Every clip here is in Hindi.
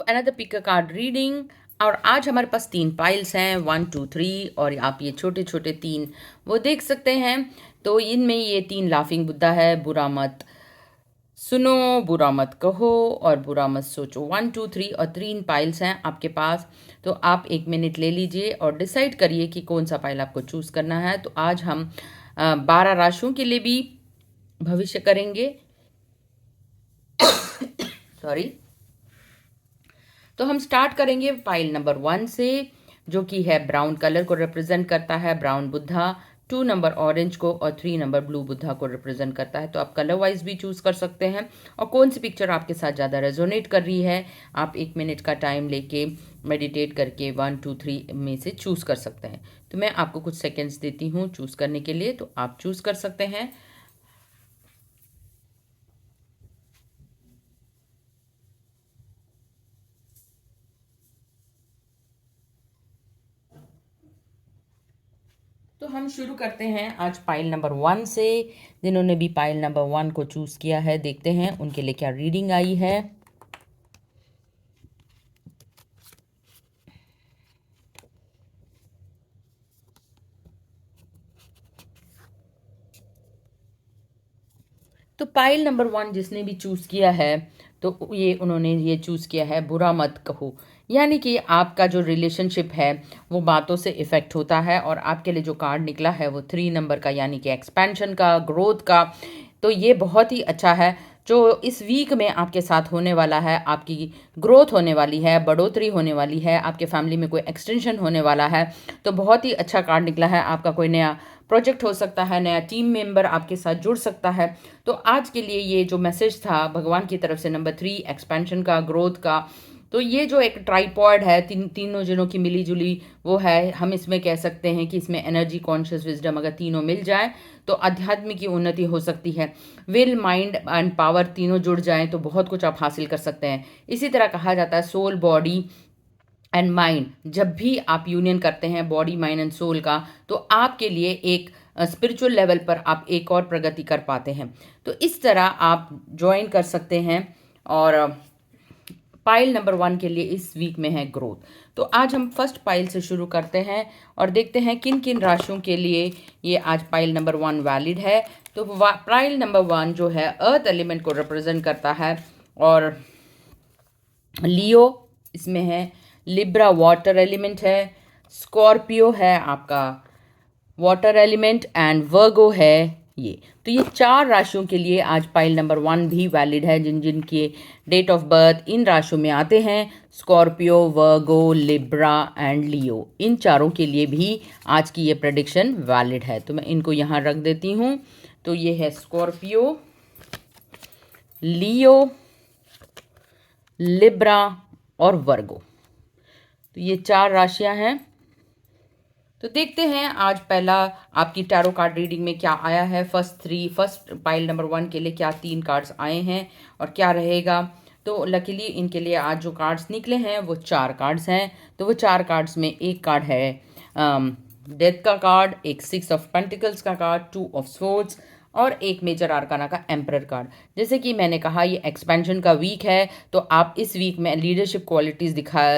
Another pick a card reading. और आज हमारे पास 3 पाइल्स हैं, 1 2 3, और आप ये छोटे छोटे 3 वो देख सकते हैं। तो इनमें ये 3 लाफिंग बुद्धा है, बुरा मत सुनो, बुरा मत कहो और बुरा मत सोचो। 1 2 3 और 3 पाइल्स हैं आपके पास। तो आप 1 मिनट ले लीजिए और डिसाइड करिए कि कौन सा पाइल आपको चूज करना है। तो आज हम 12 राशियों के लिए भी भविष्य करेंगे। सॉरी। तो हम स्टार्ट करेंगे पाइल नंबर 1 से, जो कि है ब्राउन कलर को रिप्रेजेंट करता है, ब्राउन बुद्धा। 2 नंबर ऑरेंज को और 3 नंबर ब्लू बुद्धा को रिप्रेजेंट करता है। तो आप कलर वाइज भी चूज कर सकते हैं और कौन सी पिक्चर आपके साथ ज़्यादा रेजोनेट कर रही है आप 1 मिनट का टाइम लेके मेडिटेट करके 1 2 3 में से चूज कर सकते हैं। तो मैं आपको कुछ सेकेंड्स देती हूँ चूज करने के लिए, तो आप चूज कर सकते हैं। तो हम शुरू करते हैं आज पाइल नंबर 1 से। जिन्होंने भी पाइल नंबर 1 को चूज किया है, देखते हैं उनके लिए क्या रीडिंग आई है। तो पाइल नंबर 1 जिसने भी चूज किया है, तो ये उन्होंने ये चूज किया है बुरा मत कहो। यानी कि आपका जो रिलेशनशिप है वो बातों से इफेक्ट होता है, और आपके लिए जो कार्ड निकला है वो 3 नंबर का, यानी कि एक्सपेंशन का, ग्रोथ का। तो ये बहुत ही अच्छा है। जो इस वीक में आपके साथ होने वाला है, आपकी ग्रोथ होने वाली है, बढ़ोतरी होने वाली है, आपके फैमिली में कोई एक्सटेंशन होने वाला है। तो बहुत ही अच्छा कार्ड निकला है। आपका कोई नया प्रोजेक्ट हो सकता है, नया टीम मेंबर आपके साथ जुड़ सकता है। तो आज के लिए ये जो मैसेज था भगवान की तरफ से, नंबर 3 एक्सपेंशन का, ग्रोथ का। तो ये जो एक ट्राइपॉड है, तीनों जनों की मिली जुली वो है। हम इसमें कह सकते हैं कि इसमें एनर्जी, कॉन्शियस, विजडम अगर तीनों मिल जाए तो अध्यात्म की उन्नति हो सकती है। विल, माइंड एंड पावर तीनों जुड़ जाएं तो बहुत कुछ आप हासिल कर सकते हैं। इसी तरह कहा जाता है सोल, बॉडी एंड माइंड, जब भी आप यूनियन करते हैं बॉडी, माइंड एंड सोल का, तो आपके लिए एक स्पिरिचुअल लेवल पर आप एक और प्रगति कर पाते हैं। तो इस तरह आप ज्वाइन कर सकते हैं। और पाइल नंबर 1 के लिए इस वीक में है ग्रोथ। तो आज हम फर्स्ट पाइल से शुरू करते हैं और देखते हैं किन किन राशियों के लिए ये आज पाइल नंबर 1 वैलिड है। तो पाइल नंबर 1 जो है अर्थ एलिमेंट को रिप्रेजेंट करता है, और लियो इसमें है, लिब्रा वाटर एलिमेंट है, स्कॉर्पियो है आपका वाटर एलिमेंट, एंड वर्गो है ये। तो ये 4 राशियों के लिए आज पाइल नंबर 1 भी वैलिड है, जिन जिन के डेट ऑफ बर्थ इन राशियों में आते हैं, स्कॉर्पियो, वर्गो, लिब्रा एंड लियो। इन चारों के लिए भी आज की ये प्रेडिक्शन वैलिड है। तो मैं इनको यहाँ रख देती हूँ। तो ये है स्कॉर्पियो, लियो, लिब्रा और वर्गो। तो ये 4 राशियां हैं। तो देखते हैं आज पहला आपकी टैरो कार्ड रीडिंग में क्या आया है। फर्स्ट पाइल नंबर 1 के लिए क्या 3 कार्ड्स आए हैं और क्या रहेगा। तो लकीली इनके लिए आज जो कार्ड्स निकले हैं वो 4 कार्ड्स हैं। तो वो 4 कार्ड्स में एक कार्ड है डेथ का कार्ड, एक 6 ऑफ पेंटिकल्स का कार्ड, 2 ऑफ स्वॉर्ड्स और एक मेजर आर्काना का एम्परर कार्ड। जैसे कि मैंने कहा ये एक्सपेंशन का वीक है, तो आप इस वीक में लीडरशिप क्वालिटीज़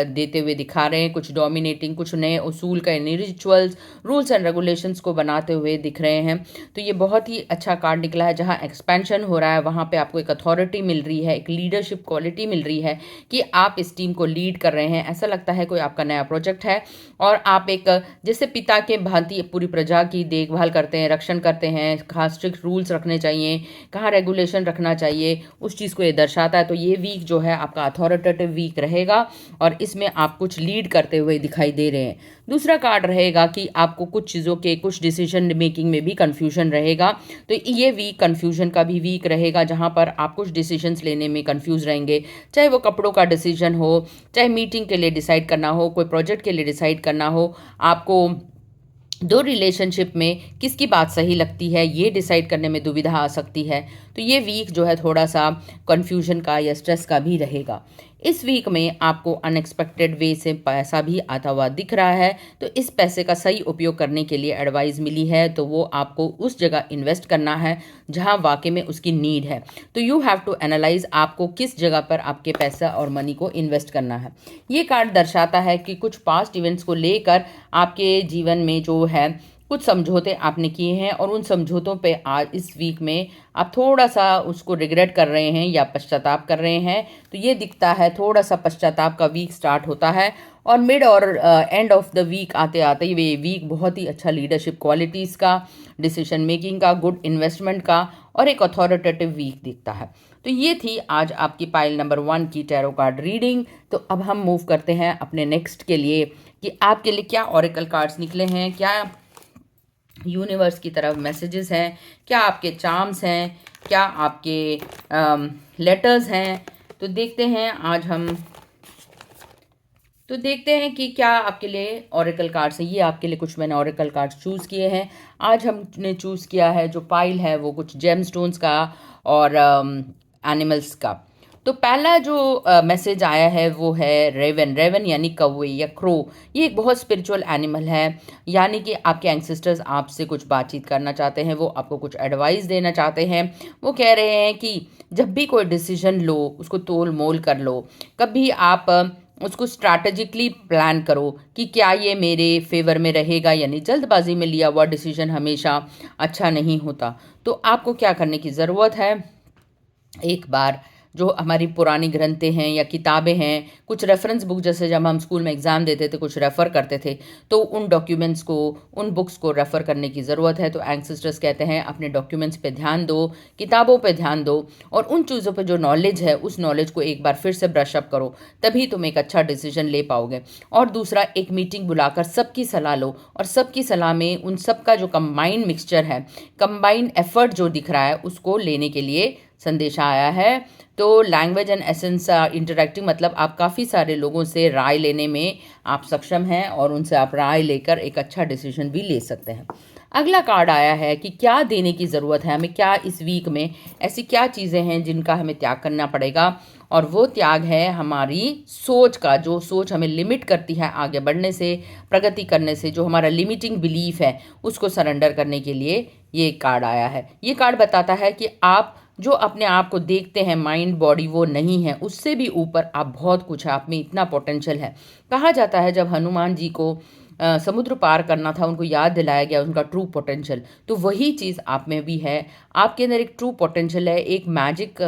देते हुए दिखा रहे हैं, कुछ डोमिनेटिंग, कुछ नए उसूल का, नए रिचुअल्स, रूल्स एंड रेगुलेशंस को बनाते हुए दिख रहे हैं। तो ये बहुत ही अच्छा कार्ड निकला है। जहाँ एक्सपेंशन हो रहा है वहाँ पर आपको एक अथॉरिटी मिल रही है, एक लीडरशिप क्वालिटी मिल रही है कि आप इस टीम को लीड कर रहे हैं। ऐसा लगता है कोई आपका नया प्रोजेक्ट है और आप एक जैसे पिता के भांति पूरी प्रजा की देखभाल करते हैं, रक्षण करते हैं, खास स्ट्रिक्ट रूल्स रखने चाहिए, कहाँ रेगुलेशन रखना चाहिए, उस चीज़ को ये दर्शाता है। तो ये वीक जो है आपका अथॉरिटेटिव वीक रहेगा और इसमें आप कुछ लीड करते हुए दिखाई दे रहे हैं। दूसरा कार्ड रहेगा कि आपको कुछ चीज़ों के, कुछ डिसीजन मेकिंग में भी कन्फ्यूजन रहेगा। तो ये वीक कन्फ्यूजन का भी वीक रहेगा, जहाँ पर आप कुछ डिसीजंस लेने में कन्फ्यूज रहेंगे, चाहे वो कपड़ों का डिसीजन हो, चाहे मीटिंग के लिए डिसाइड करना हो, कोई प्रोजेक्ट के लिए डिसाइड करना हो, आपको 2 रिलेशनशिप में किसकी बात सही लगती है ये डिसाइड करने में दुविधा आ सकती है। तो ये वीक जो है थोड़ा सा कन्फ्यूजन का या स्ट्रेस का भी रहेगा। इस वीक में आपको अनएक्सपेक्टेड वे से पैसा भी आता हुआ दिख रहा है, तो इस पैसे का सही उपयोग करने के लिए एडवाइस मिली है, तो वो आपको उस जगह इन्वेस्ट करना है जहां वाकई में उसकी नीड है। तो यू हैव टू एनालाइज आपको किस जगह पर आपके पैसा और मनी को इन्वेस्ट करना है। ये कार्ड दर्शाता है कि कुछ पास्ट इवेंट्स को लेकर आपके जीवन में जो है कुछ समझौते आपने किए हैं और उन समझौतों पे आज इस वीक में आप थोड़ा सा उसको रिग्रेट कर रहे हैं या पश्चाताप कर रहे हैं। तो ये दिखता है थोड़ा सा पश्चाताप का वीक स्टार्ट होता है और मिड और एंड ऑफ द वीक आते आते ये वीक बहुत ही अच्छा लीडरशिप क्वालिटीज़ का, डिसीजन मेकिंग का, गुड इन्वेस्टमेंट का और एक अथॉरिटेटिव वीक दिखता है। तो ये थी आज आपकी पाइल नंबर 1 की टैरो कार्ड रीडिंग। तो अब हम मूव करते हैं अपने नेक्स्ट के लिए कि आपके लिए क्या ऑरेकल कार्ड्स निकले हैं, क्या यूनिवर्स की तरफ मैसेजेस हैं, क्या आपके चार्म्स हैं, क्या आपके लेटर्स हैं। तो देखते हैं देखते हैं कि क्या आपके लिए ऑरेकल कार्ड्स हैं। ये आपके लिए कुछ मैंने ऑरेकल कार्ड्स चूज़ किए हैं। आज हमने चूज़ किया है जो पाइल है वो कुछ जेम स्टोन्स का और एनिमल्स का। तो पहला जो मैसेज आया है वो है रेवन। रेवन यानी कौवे या क्रो। ये एक बहुत स्पिरिचुअल एनिमल है, यानी कि आपके एंसेस्टर्स आपसे कुछ बातचीत करना चाहते हैं, वो आपको कुछ एडवाइस देना चाहते हैं। वो कह रहे हैं कि जब भी कोई डिसीजन लो उसको तोल मोल कर लो, कभी आप उसको स्ट्रैटेजिकली प्लान करो कि क्या ये मेरे फेवर में रहेगा, यानी जल्दबाजी में लिया हुआ डिसीजन हमेशा अच्छा नहीं होता। तो आपको क्या करने की ज़रूरत है, एक बार जो हमारी पुरानी ग्रंथें हैं या किताबें हैं, कुछ रेफरेंस बुक, जैसे जब हम स्कूल में एग्ज़ाम देते थे कुछ रेफ़र करते थे, तो उन डॉक्यूमेंट्स को, उन बुक्स को रेफ़र करने की ज़रूरत है। तो एंसेस्टर्स कहते हैं अपने डॉक्यूमेंट्स पे ध्यान दो, किताबों पे ध्यान दो और उन चीज़ों पे जो नॉलेज है उस नॉलेज को एक बार फिर से ब्रश अप करो, तभी तुम एक अच्छा डिसीजन ले पाओगे। और दूसरा, एक मीटिंग बुलाकर सबकी सलाह लो और सबकी सलाह में उन सब का जो कंबाइंड मिक्सचर है, कंबाइंड एफर्ट जो दिख रहा है उसको लेने के लिए संदेशा आया है। तो लैंग्वेज एंड एसेंस इंटरेक्टिंग, मतलब आप काफ़ी सारे लोगों से राय लेने में आप सक्षम हैं और उनसे आप राय लेकर एक अच्छा डिसीजन भी ले सकते हैं। अगला कार्ड आया है कि क्या देने की ज़रूरत है हमें, क्या इस वीक में ऐसी क्या चीज़ें हैं जिनका हमें त्याग करना पड़ेगा। और वो त्याग है हमारी सोच का, जो सोच हमें लिमिट करती है आगे बढ़ने से, प्रगति करने से, जो हमारा लिमिटिंग बिलीफ है उसको सरेंडर करने के लिए ये कार्ड आया है। ये कार्ड बताता है कि आप जो अपने आप को देखते हैं माइंड बॉडी वो नहीं है, उससे भी ऊपर आप बहुत कुछ है, आप में इतना पोटेंशियल है। कहा जाता है जब हनुमान जी को समुद्र पार करना था, उनको याद दिलाया गया उनका ट्रू पोटेंशियल, तो वही चीज़ आप में भी है। आपके अंदर एक ट्रू पोटेंशियल है, एक मैजिक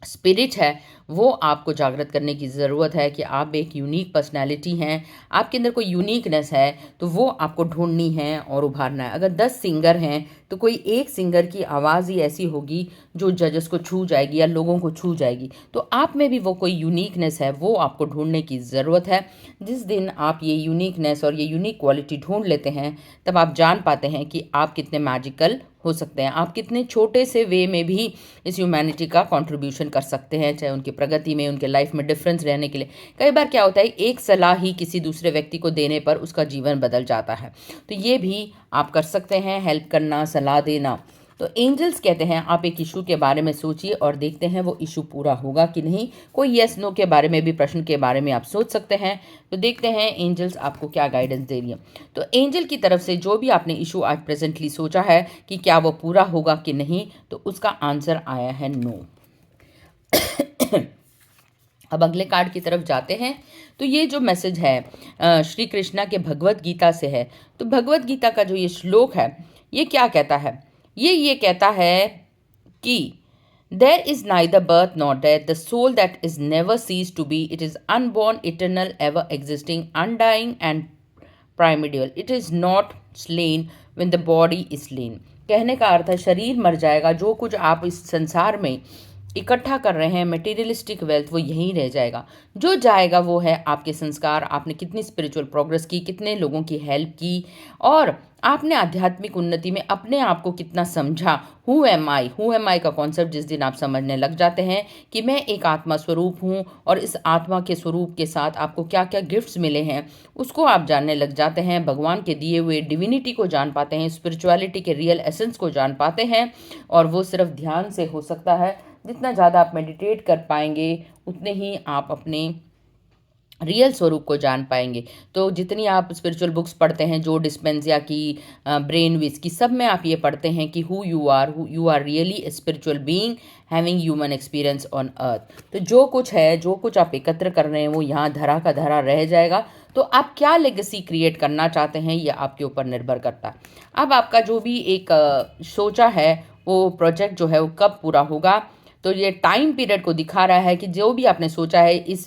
स्पिरिट है, वो आपको जागृत करने की ज़रूरत है कि आप एक यूनिक पर्सनैलिटी हैं, आपके अंदर कोई यूनिकनेस है, तो वो आपको ढूंढनी है और उभारना है। अगर 10 सिंगर हैं तो कोई एक सिंगर की आवाज़ ही ऐसी होगी जो जजेस को छू जाएगी या लोगों को छू जाएगी। तो आप में भी वो कोई यूनिकनेस है, वो आपको ढूंढने की ज़रूरत है। जिस दिन आप ये यूनिकनेस और ये यूनिक क्वालिटी ढूंढ लेते हैं, तब आप जान पाते हैं कि आप कितने मैजिकल हो सकते हैं, आप कितने छोटे से वे में भी इस ह्यूमैनिटी का कंट्रीब्यूशन कर सकते हैं, चाहे उनकी प्रगति में, उनके लाइफ में डिफरेंस रहने के लिए। कई बार क्या होता है, एक सलाह ही किसी दूसरे व्यक्ति को देने पर उसका जीवन बदल जाता है। तो ये भी आप कर सकते हैं, हेल्प करना, सलाह देना। तो एंजल्स कहते हैं आप एक इशू के बारे में सोचिए और देखते हैं वो इशू पूरा होगा कि नहीं। कोई यस नो के बारे में भी, प्रश्न के बारे में आप सोच सकते हैं। तो देखते हैं एंजल्स आपको क्या गाइडेंस दे रही है। तो एंजल की तरफ से जो भी आपने इशू आज प्रेजेंटली सोचा है कि क्या वो पूरा होगा कि नहीं, तो उसका आंसर आया है नो। अब अगले कार्ड की तरफ जाते हैं। तो ये जो मैसेज है श्री कृष्णा के भगवत गीता से है। तो भगवत गीता का जो ये श्लोक है ये क्या कहता है, ये कहता है कि there is neither birth not death, the soul that is never cease to be, it is unborn, eternal, ever existing, undying and primordial, it is not slain when the body is slain. कहने का अर्थ है शरीर मर जाएगा, जो कुछ आप इस संसार में इकट्ठा कर रहे हैं मटेरियलिस्टिक वेल्थ, वो यहीं रह जाएगा। जो जाएगा वो है आपके संस्कार, आपने कितनी स्पिरिचुअल प्रोग्रेस की, कितने लोगों की हेल्प की और आपने आध्यात्मिक उन्नति में अपने आप को कितना समझा। हु एम आई का कॉन्सेप्ट जिस दिन आप समझने लग जाते हैं कि मैं एक आत्मा स्वरूप हूँ और इस आत्मा के स्वरूप के साथ आपको क्या क्या गिफ्ट्स मिले हैं उसको आप जानने लग जाते हैं, भगवान के दिए हुए डिविनिटी को जान पाते हैं, स्पिरिचुअलिटी के रियल एसेंस को जान पाते हैं। और वो सिर्फ ध्यान से हो सकता है, जितना ज़्यादा आप मेडिटेट कर पाएंगे उतने ही आप अपने रियल स्वरूप को जान पाएंगे। तो जितनी आप स्पिरिचुअल बुक्स पढ़ते हैं, जो डिस्पेंसिया की, ब्रेन विज की, सब में आप ये पढ़ते हैं कि who you are really a spiritual being having human experience on earth. तो जो कुछ है, जो कुछ आप एकत्र कर रहे हैं, वो यहाँ धरा का धरा रह जाएगा। तो आप क्या लेगेसी क्रिएट करना चाहते हैं, ये आपके ऊपर निर्भर करता है। अब आपका जो भी एक सोचा है वो प्रोजेक्ट जो है वो कब पूरा होगा, तो ये टाइम पीरियड को दिखा रहा है कि जो भी आपने सोचा है इस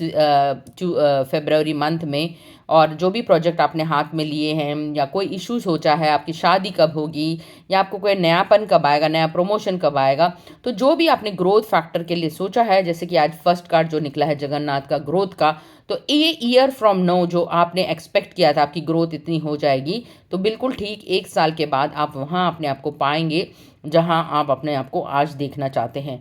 फरवरी मंथ में, और जो भी प्रोजेक्ट आपने हाथ में लिए हैं, या कोई इशू सोचा है, आपकी शादी कब होगी, या आपको कोई नयापन कब आएगा, नया प्रमोशन कब आएगा, तो जो भी आपने ग्रोथ फैक्टर के लिए सोचा है, जैसे कि आज फर्स्ट कार्ड जो निकला है जगन्नाथ का, ग्रोथ का, तो ये ईयर फ्रॉम नो जो आपने एक्सपेक्ट किया था आपकी ग्रोथ इतनी हो जाएगी, तो बिल्कुल ठीक 1 साल के बाद आप वहाँ अपने आप को पाएंगे जहां आप अपने आप को आज देखना चाहते हैं।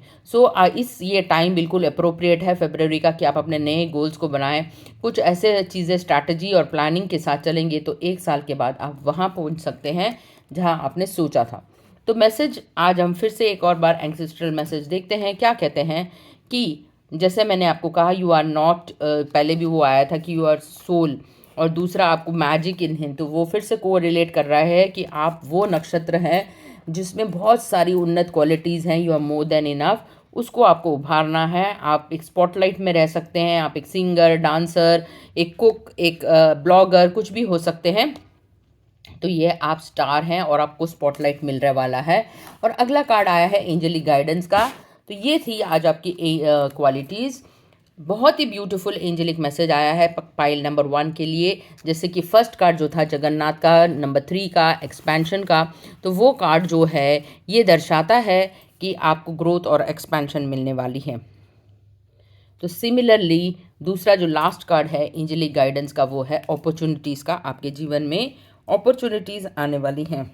इस ये टाइम बिल्कुल अप्रोप्रिएट है फरवरी का कि आप अपने नए गोल्स को बनाएं। कुछ ऐसे चीज़ें स्ट्रैटेजी और प्लानिंग के साथ चलेंगे तो 1 साल के बाद आप वहां पहुंच सकते हैं जहां आपने सोचा था। तो मैसेज आज हम फिर से एक और बार एंसेस्ट्रल मैसेज देखते हैं, क्या कहते हैं कि जैसे मैंने आपको कहा यू आर नॉट, पहले भी वो आया था कि यू आर सोल, और दूसरा आपको मैजिक इन है, तो वो फिर से को रिलेट कर रहा है कि आप वो नक्षत्र हैं जिसमें बहुत सारी उन्नत क्वालिटीज़ हैं, you are more than enough, उसको आपको उभारना है। आप एक स्पॉटलाइट में रह सकते हैं, आप एक सिंगर, डांसर, एक कुक, एक ब्लॉगर, कुछ भी हो सकते हैं। तो ये आप स्टार हैं और आपको स्पॉटलाइट मिलने वाला है। और अगला कार्ड आया है एंजेलिक गाइडेंस का। तो ये थी आज आपकी क्वालिटीज़। बहुत ही ब्यूटीफुल एंजेलिक मैसेज आया है पाइल नंबर 1 के लिए। जैसे कि फर्स्ट कार्ड जो था जगन्नाथ का, नंबर 3 का एक्सपेंशन का, तो वो कार्ड जो है ये दर्शाता है कि आपको ग्रोथ और एक्सपेंशन मिलने वाली है। तो सिमिलरली दूसरा जो लास्ट कार्ड है एंजेलिक गाइडेंस का, वो है अपॉर्चुनिटीज़ का। आपके जीवन में अपॉर्चुनिटीज़ आने वाली हैं।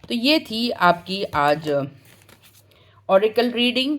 तो ये थी आपकी आज ऑरेकल रीडिंग।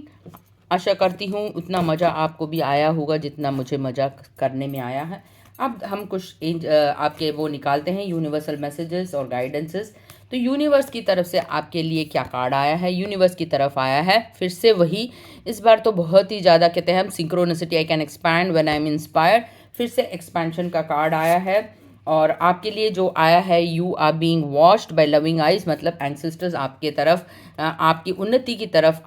आशा करती हूँ उतना मज़ा आपको भी आया होगा जितना मुझे मज़ा करने में आया है। अब हम कुछ आपके वो निकालते हैं यूनिवर्सल मैसेजेस और गाइडेंसेस। तो यूनिवर्स की तरफ से आपके लिए क्या कार्ड आया है? यूनिवर्स की तरफ आया है फिर से वही, इस बार तो बहुत ही ज़्यादा कहते हैं हम, synchronicity, I can expand when I am inspired. फिर से एक्सपेंशन का कार्ड आया है। और आपके लिए जो आया है, you are being washed by loving eyes, मतलब एंसेस्टर्स आपके तरफ, आपकी उन्नति की तरफ,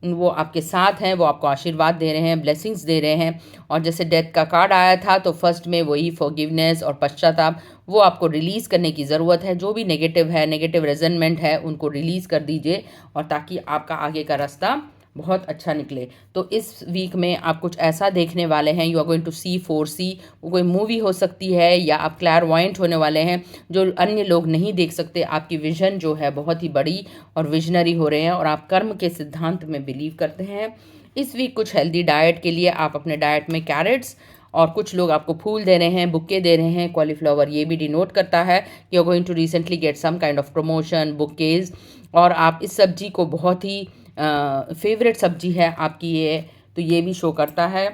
वो आपके साथ हैं, वो आपको आशीर्वाद दे रहे हैं, ब्लेसिंग्स दे रहे हैं। और जैसे डेथ का कार्ड आया था तो फर्स्ट में वही फॉरगिवनेस और पश्चाताप, वो आपको रिलीज़ करने की ज़रूरत है। जो भी नेगेटिव है, नेगेटिव रेजनमेंट है, उनको रिलीज़ कर दीजिए, और ताकि आपका आगे का रास्ता बहुत अच्छा निकले। तो इस वीक में आप कुछ ऐसा देखने वाले हैं, you are going to see 4C। वो कोई मूवी हो सकती है, या आप क्लैरवॉयंट होने वाले हैं जो अन्य लोग नहीं देख सकते। आपकी विजन जो है बहुत ही बड़ी और विजनरी हो रहे हैं, और आप कर्म के सिद्धांत में बिलीव करते हैं। इस वीक कुछ हेल्दी डाइट के लिए आप अपने डाइट में कैरेट्स, और कुछ लोग आपको फूल दे रहे हैं, बुक्के दे रहे हैं, कॉलीफ्लावर, ये भी डिनोट करता है कि you are going to recently get some kind of promotion, बुक्केज। और आप इस सब्जी को बहुत ही फेवरेट सब्जी है आपकी ये, तो ये भी शो करता है।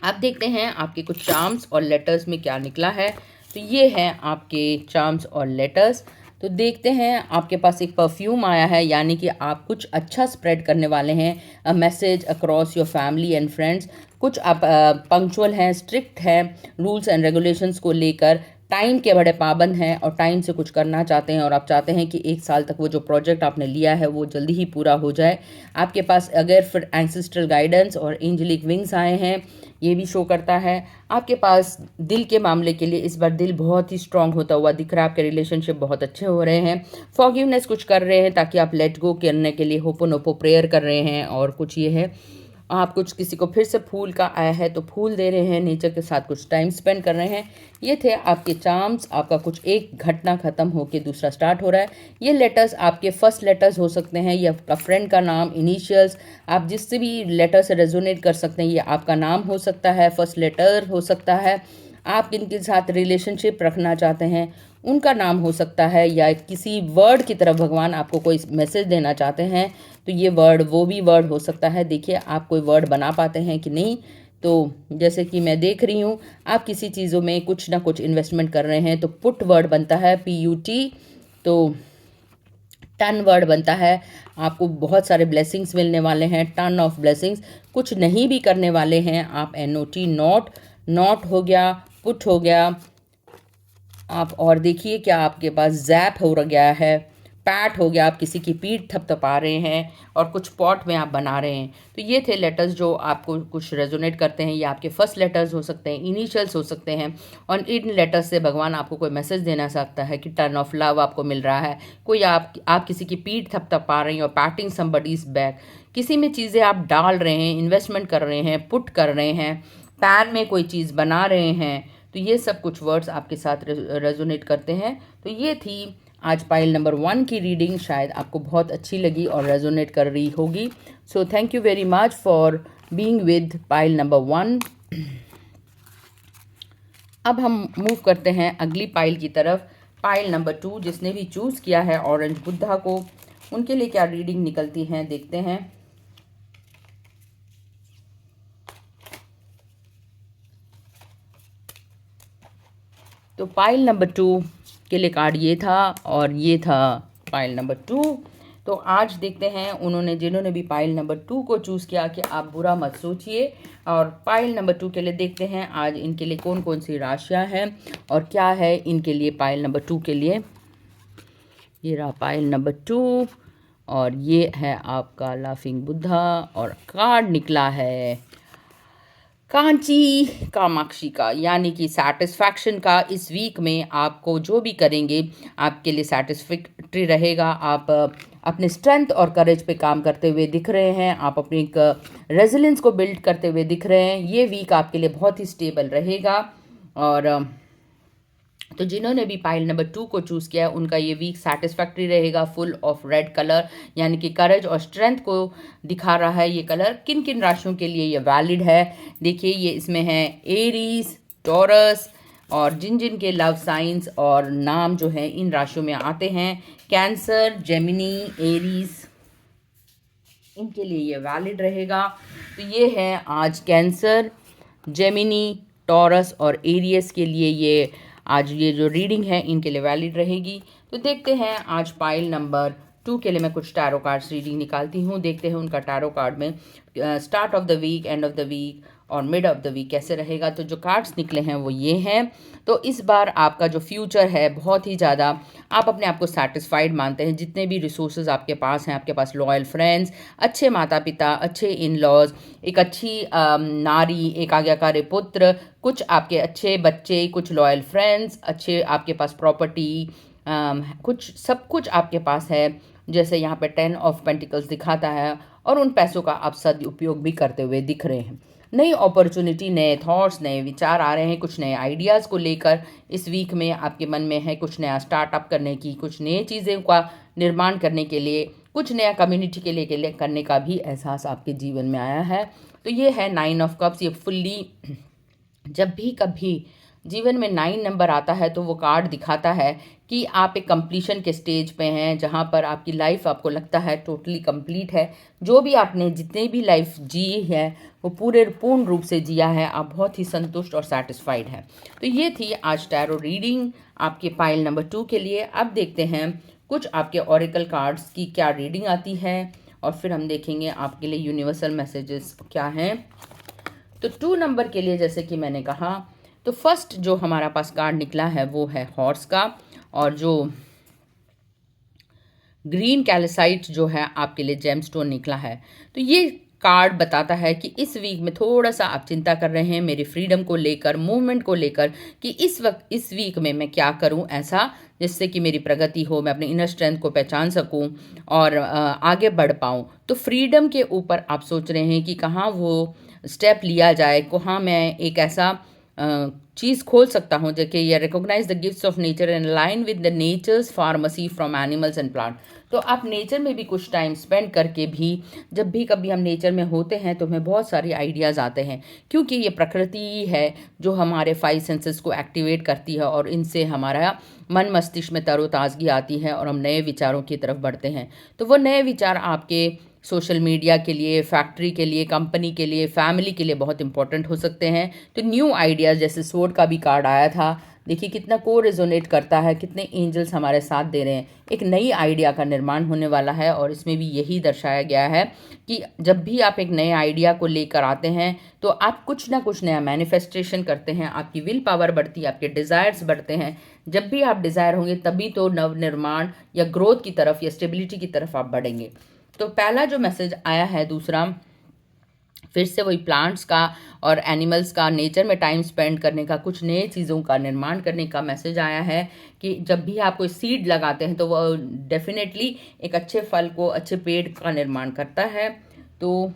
अब देखते हैं आपके कुछ चार्म्स और लेटर्स में क्या निकला है। तो ये हैं आपके चार्म्स और लेटर्स। तो देखते हैं, आपके पास एक परफ्यूम आया है, यानी कि आप कुछ अच्छा स्प्रेड करने वाले हैं, a message across your family and friends. कुछ आप पंक्चुअल हैं, स्ट्रिक्ट हैं रूल्स एंड रेगुलेशंस को लेकर, टाइम के बड़े पाबंद हैं और टाइम से कुछ करना चाहते हैं, और आप चाहते हैं कि 1 साल तक वो जो प्रोजेक्ट आपने लिया है वो जल्दी ही पूरा हो जाए। आपके पास अगर फिर एंसेस्ट्रल गाइडेंस और एंजेलिक विंग्स आए हैं, ये भी शो करता है। आपके पास दिल के मामले के लिए इस बार दिल बहुत ही स्ट्रांग होता हुआ दिख रहा है। आपके रिलेशनशिप बहुत अच्छे हो रहे हैं। फॉरगिवनेस कुछ कर रहे हैं ताकि आप लेट गो करने के लिए होपोनोपो प्रेयर कर रहे हैं। और कुछ ये है, आप कुछ किसी को फिर से फूल का आया है तो फूल दे रहे हैं, नेचर के साथ कुछ टाइम स्पेंड कर रहे हैं। ये थे आपके चार्म्स। आपका कुछ एक घटना खत्म होके दूसरा स्टार्ट हो रहा है। ये लेटर्स आपके फर्स्ट लेटर्स हो सकते हैं, या आपका फ्रेंड का नाम, इनिशियल्स, आप जिससे भी लेटर से रेजोनेट कर सकते हैं। ये आपका नाम हो सकता है, फर्स्ट लेटर हो सकता है, आप किनके साथ रिलेशनशिप रखना चाहते हैं उनका नाम हो सकता है, या किसी वर्ड की तरफ भगवान आपको कोई मैसेज देना चाहते हैं तो ये वर्ड वो भी वर्ड हो सकता है। देखिए आप कोई वर्ड बना पाते हैं कि नहीं। तो जैसे कि मैं देख रही हूँ, आप किसी चीज़ों में कुछ ना कुछ इन्वेस्टमेंट कर रहे हैं, तो पुट वर्ड बनता है, PUT। तो टन वर्ड बनता है, आपको बहुत सारे ब्लेसिंग्स मिलने वाले हैं, टन ऑफ ब्लेसिंग्स। कुछ नहीं भी करने वाले हैं आप, NOT नॉट, नॉट हो गया, पुट हो गया आप, और देखिए क्या आपके पास जैप हो गया है, पैट हो गया, आप किसी की पीठ थपथपा रहे हैं, और कुछ पॉट में आप बना रहे हैं। तो ये थे लेटर्स जो आपको कुछ रेजोनेट करते हैं। ये आपके फर्स्ट लेटर्स हो सकते हैं, इनिशियल्स हो सकते हैं, और इन लेटर्स से भगवान आपको कोई मैसेज देना सकता है कि टर्न ऑफ लव आपको मिल रहा है। कोई आप किसी की पीठ थपथपा रहे हैं, और पैटिंग समबडीज बैक, किसी में चीज़ें आप डाल रहे हैं, इन्वेस्टमेंट कर रहे हैं, पुट कर रहे हैं, पैन में कोई चीज़ बना रहे हैं। तो ये सब कुछ वर्ड्स आपके साथ रेजोनेट करते हैं। तो ये थी आज पाइल नंबर 1 की रीडिंग, शायद आपको बहुत अच्छी लगी और रेजोनेट कर रही होगी। So thank you very much for being with pile number 1। अब हम मूव करते हैं अगली पाइल की तरफ, पाइल नंबर 2। जिसने भी चूज़ किया है ऑरेंज बुद्धा को, उनके लिए क्या रीडिंग निकलती हैं देखते हैं। तो पाइल नंबर 2 के लिए कार्ड ये था, और ये था पाइल नंबर 2। तो आज देखते हैं जिन्होंने भी पाइल नंबर 2 को चूज़ किया कि आप बुरा मत सोचिए। और पाइल नंबर 2 के लिए देखते हैं आज इनके लिए कौन कौन सी राशियां हैं और क्या है इनके लिए पाइल नंबर 2 के लिए। ये रहा पाइल नंबर 2, और ये है आपका लाफिंग बुद्धा, और कार्ड निकला है कांची कामाक्षी का, यानी कि सेटिस्फैक्शन का। इस वीक में आपको जो भी करेंगे आपके लिए सेटिस्फैक्ट्री रहेगा। आप अपने स्ट्रेंथ और करेज पे काम करते हुए दिख रहे हैं, आप अपनी एक रेजिलेंस को बिल्ड करते हुए दिख रहे हैं। ये वीक आपके लिए बहुत ही स्टेबल रहेगा। और तो जिन्होंने भी पाइल नंबर 2 को चूज़ किया है उनका ये वीक सेटिस्फैक्ट्री रहेगा, फुल ऑफ रेड कलर, यानी कि करेज और स्ट्रेंथ को दिखा रहा है ये कलर। किन किन राशियों के लिए ये वैलिड है देखिए, ये इसमें है एरीज, टॉरस, और जिन जिन के लव साइंस और नाम जो है इन राशियों में आते हैं, कैंसर, जेमिनी, एरीज, इनके लिए ये वैलिड रहेगा। तो ये है आज कैंसर, जेमिनी, टॉरस और एरियस के लिए ये आज ये जो रीडिंग है इनके लिए वैलिड रहेगी। तो देखते हैं आज पाइल नंबर 2 के लिए मैं कुछ टैरो कार्ड्स रीडिंग निकालती हूँ। देखते हैं उनका टैरो कार्ड में start of the week, end of the week और मिड ऑफ द वीक कैसे रहेगा। तो जो कार्ड्स निकले हैं वो ये हैं। तो इस बार आपका जो फ्यूचर है बहुत ही ज़्यादा आप अपने आप को सेटिस्फाइड मानते हैं। जितने भी रिसोर्सेज आपके पास हैं, आपके पास लॉयल फ्रेंड्स, अच्छे माता पिता, अच्छे इन लॉज, एक अच्छी नारी, एक आज्ञाकारी पुत्र, कुछ आपके अच्छे बच्चे, कुछ लॉयल फ्रेंड्स, अच्छे आपके पास प्रॉपर्टी, कुछ सब कुछ आपके पास है। जैसे यहाँ पे 10 ऑफ पेंटिकल्स दिखाता है, और उन पैसों का आप सदुपयोग भी करते हुए दिख रहे हैं। नई अपॉर्चुनिटी, नए थॉट्स, नए विचार आ रहे हैं, कुछ नए आइडियाज़ को लेकर इस वीक में आपके मन में है कुछ नया स्टार्टअप करने की, कुछ नए चीज़ें का निर्माण करने के लिए, कुछ नया कम्युनिटी के लिए करने का भी एहसास आपके जीवन में आया है। तो ये है 9 ऑफ कप्स। ये फुल्ली, जब भी कभी जीवन में 9 नंबर आता है तो वो कार्ड दिखाता है कि आप एक कंप्लीशन के स्टेज पे हैं, जहाँ पर आपकी लाइफ आपको लगता है टोटली कंप्लीट है। जो भी आपने जितने भी लाइफ जी है वो पूर्ण रूप से जिया है, आप बहुत ही संतुष्ट और सेटिस्फाइड हैं। तो ये थी आज टैरो रीडिंग आपके पाइल नंबर 2 के लिए। अब देखते हैं कुछ आपके ऑरेकल कार्ड्स की क्या रीडिंग आती है, और फिर हम देखेंगे आपके लिए यूनिवर्सल मैसेजेस क्या हैं। तो 2 नंबर के लिए जैसे कि मैंने कहा, तो फर्स्ट जो हमारा पास कार्ड निकला है वो है हॉर्स का, और जो ग्रीन कैल्साइट जो है आपके लिए जेमस्टोन निकला है। तो ये कार्ड बताता है कि इस वीक में थोड़ा सा आप चिंता कर रहे हैं मेरी फ्रीडम को लेकर, मूवमेंट को लेकर, कि इस वीक में मैं क्या करूं ऐसा जिससे कि मेरी प्रगति हो, मैं अपने इनर स्ट्रेंथ को पहचान सकूं और आगे बढ़ पाऊं। तो फ्रीडम के ऊपर आप सोच रहे हैं कि कहाँ वो स्टेप लिया जाए, कहाँ मैं एक ऐसा चीज़ खोल सकता हूँ जैसे ये recognise the gifts of nature and line with the nature's pharmacy from animals and plant. तो आप नेचर में भी कुछ टाइम स्पेंड करके भी, जब भी कभी हम नेचर में होते हैं तो हमें बहुत सारे आइडियाज़ आते हैं, क्योंकि ये प्रकृति ही है जो हमारे 5 सेंसेस को एक्टिवेट करती है, और इनसे हमारा मन मस्तिष्क में तरोताज़गी आती है और हम नए विचारों की तरफ बढ़ते हैं। तो वो नए विचार आपके सोशल मीडिया के लिए, फैक्ट्री के लिए, कंपनी के लिए, फैमिली के लिए बहुत इंपॉर्टेंट हो सकते हैं। तो न्यू आइडियाज़, जैसे स्वॉर्ड का भी कार्ड आया था, देखिए कितना को रेजोनेट करता है, कितने एंजल्स हमारे साथ दे रहे हैं। एक नई आइडिया का निर्माण होने वाला है और इसमें भी यही दर्शाया गया है कि जब भी आप एक नए आइडिया को लेकर आते हैं तो आप कुछ ना कुछ नया मैनिफेस्टेशन करते हैं, आपकी विल पावर बढ़ती है, आपके डिज़ायर्स बढ़ते हैं। जब भी आप डिज़ायर होंगे तभी तो नवनिर्माण या ग्रोथ की तरफ या स्टेबिलिटी की तरफ आप बढ़ेंगे। तो पहला जो मैसेज आया है, दूसरा फिर से वही प्लांट्स का और एनिमल्स का, नेचर में टाइम स्पेंड करने का, कुछ नए चीज़ों का निर्माण करने का मैसेज आया है कि जब भी आप कोई सीड लगाते हैं तो वो डेफिनेटली एक अच्छे फल को, अच्छे पेड़ का निर्माण करता है। तो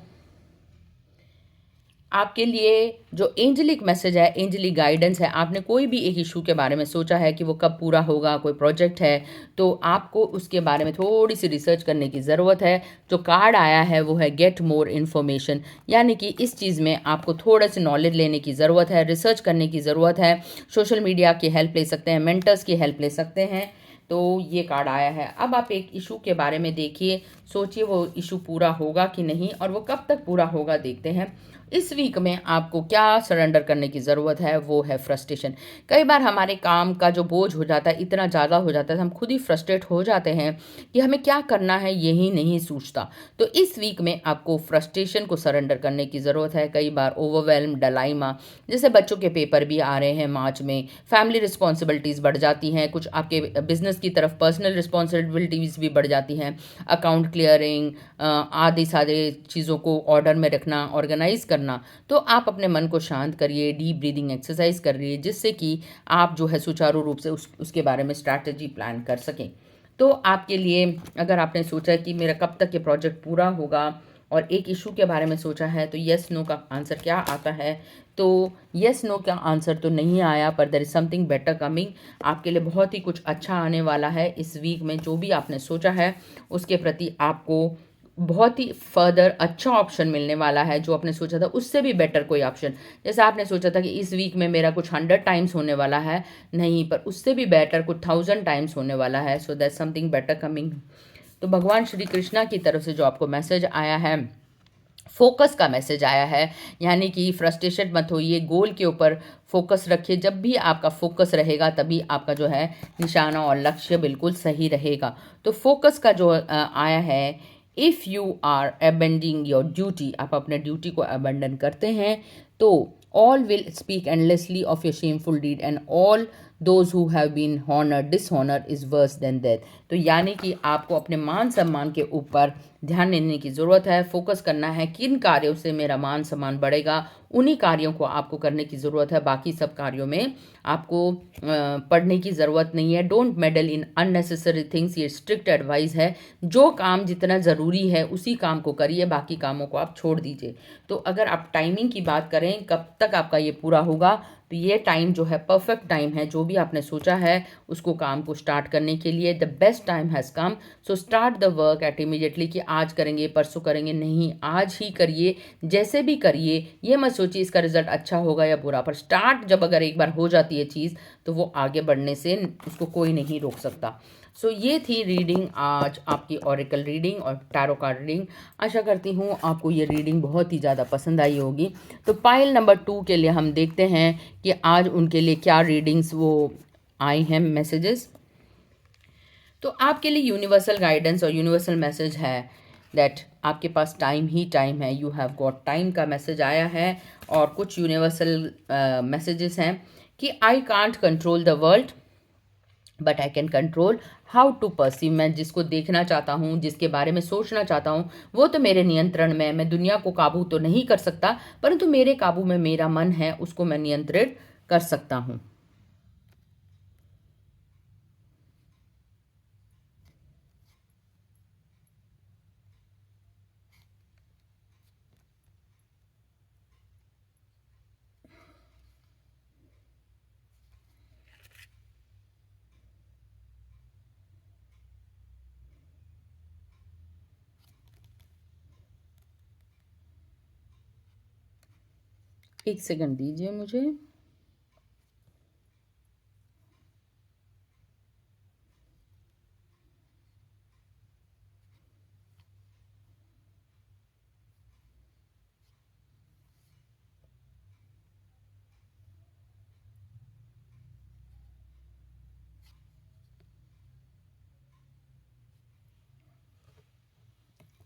आपके लिए जो एंजलिक मैसेज है, एंजलिक गाइडेंस है, आपने कोई भी एक इशू के बारे में सोचा है कि वो कब पूरा होगा, कोई प्रोजेक्ट है, तो आपको उसके बारे में थोड़ी सी रिसर्च करने की ज़रूरत है। जो कार्ड आया है वो है गेट मोर इन्फॉर्मेशन, यानी कि इस चीज़ में आपको थोड़ा सी नॉलेज लेने की ज़रूरत है, रिसर्च करने की ज़रूरत है। सोशल मीडिया की हेल्प ले सकते हैं, मेंटर्स की हेल्प ले सकते हैं। तो ये कार्ड आया है। अब आप एक इशू के बारे में देखिए, सोचिए वो इशू पूरा होगा कि नहीं और वो कब तक पूरा होगा, देखते हैं। इस वीक में आपको क्या सरेंडर करने की ज़रूरत है, वो है फ्रस्ट्रेशन। कई बार हमारे काम का जो बोझ हो जाता है इतना ज़्यादा हो जाता है, हम खुद ही फ्रस्ट्रेट हो जाते हैं कि हमें क्या करना है यही नहीं सूझता। तो इस वीक में आपको फ्रस्ट्रेशन को सरेंडर करने की ज़रूरत है। कई बार ओवरवेल्म, डलाइमा, जैसे बच्चों के पेपर भी आ रहे हैं मार्च में, फैमिली रिस्पॉन्सिबिलिटीज़ बढ़ जाती हैं, कुछ आपके बिजनेस की तरफ पर्सनल रिस्पॉन्सिबिलिटीज़ भी बढ़ जाती हैं, अकाउंट क्लियरिंग, आदि सारे चीज़ों को ऑर्डर में रखना, ऑर्गेनाइज करना। तो आप अपने मन को शांत करिए, डीप ब्रीदिंग एक्सरसाइज करिए, जिससे कि आप जो है सुचारू रूप से उसके बारे में स्ट्रैटेजी प्लान कर सकें। तो आपके लिए, अगर आपने सोचा कि मेरा कब तक ये प्रोजेक्ट पूरा होगा और एक इशू के बारे में सोचा है, तो यस नो का आंसर क्या आता है? तो यस नो का आंसर तो नहीं आया, पर there is something better coming. आपके लिए बहुत ही कुछ अच्छा आने वाला है इस वीक में। जो भी आपने सोचा है उसके प्रति आपको बहुत ही फर्दर अच्छा ऑप्शन मिलने वाला है। जो आपने सोचा था उससे भी बेटर कोई ऑप्शन, जैसे आपने सोचा था कि इस वीक में मेरा कुछ 100 टाइम्स होने वाला है, नहीं, पर उससे भी बेटर कुछ 1000 टाइम्स होने वाला है। So that something better coming. तो भगवान श्री कृष्णा की तरफ से जो आपको मैसेज आया है, फोकस का मैसेज आया है, यानी कि फ्रस्ट्रेशन मत होइए, गोल के ऊपर फोकस रखिए। जब भी आपका फोकस रहेगा तभी आपका जो है निशाना और लक्ष्य बिल्कुल सही रहेगा। तो फोकस का जो आया है, if you are abandoning your duty, आप अपने ड्यूटी को अबेंडन करते हैं तो all will speak endlessly of your shameful deed and all those who have been honour dishonour is worse than death. तो यानी कि आपको अपने मान सम्मान के ऊपर ध्यान देने की ज़रूरत है, फोकस करना है किन कार्यों से मेरा मान सम्मान बढ़ेगा, उन्हीं कार्यों को आपको करने की ज़रूरत है। बाकी सब कार्यों में आपको पढ़ने की ज़रूरत नहीं है। Don't medal in unnecessary things, ये स्ट्रिक्ट एडवाइस है। जो काम जितना ज़रूरी है उसी काम को करिए, बाकी कामों को आप छोड़ दीजिए। तो अगर आप टाइमिंग की बात करें कब तक आपका ये पूरा होगा, तो ये टाइम जो है परफेक्ट टाइम है। जो भी आपने सोचा है उसको काम को स्टार्ट करने के लिए the best time has come. So start the work at immediately, कि आज करेंगे परसों करेंगे, नहीं, आज ही करिए। जैसे भी करिए, ये मत सोचिए इसका रिजल्ट अच्छा होगा या बुरा, पर स्टार्ट जब अगर एक बार हो जाती है चीज़ तो वो आगे बढ़ने से उसको कोई नहीं रोक सकता। सो ये थी रीडिंग, आज आपकी ऑरेकल रीडिंग और टैरो कार्ड रीडिंग। आशा करती हूँ आपको ये रीडिंग बहुत ही ज़्यादा पसंद आई होगी। तो पाइल नंबर 2 के लिए हम देखते हैं कि आज उनके लिए क्या रीडिंग्स वो आई हैं, मैसेजेस। तो आपके लिए यूनिवर्सल गाइडेंस और यूनिवर्सल मैसेज है दैट आपके पास टाइम ही टाइम है, यू हैव गॉट टाइम का मैसेज आया है। और कुछ यूनिवर्सल मैसेजेस हैं कि I can't control the world but I can control how to perceive. मैं जिसको देखना चाहता हूँ, जिसके बारे में सोचना चाहता हूँ, वो तो मेरे नियंत्रण में है। मैं दुनिया को काबू तो नहीं कर सकता, परंतु मेरे काबू में मेरा मन है, उसको मैं नियंत्रित कर सकता हूँ। एक सेकंड दीजिए मुझे।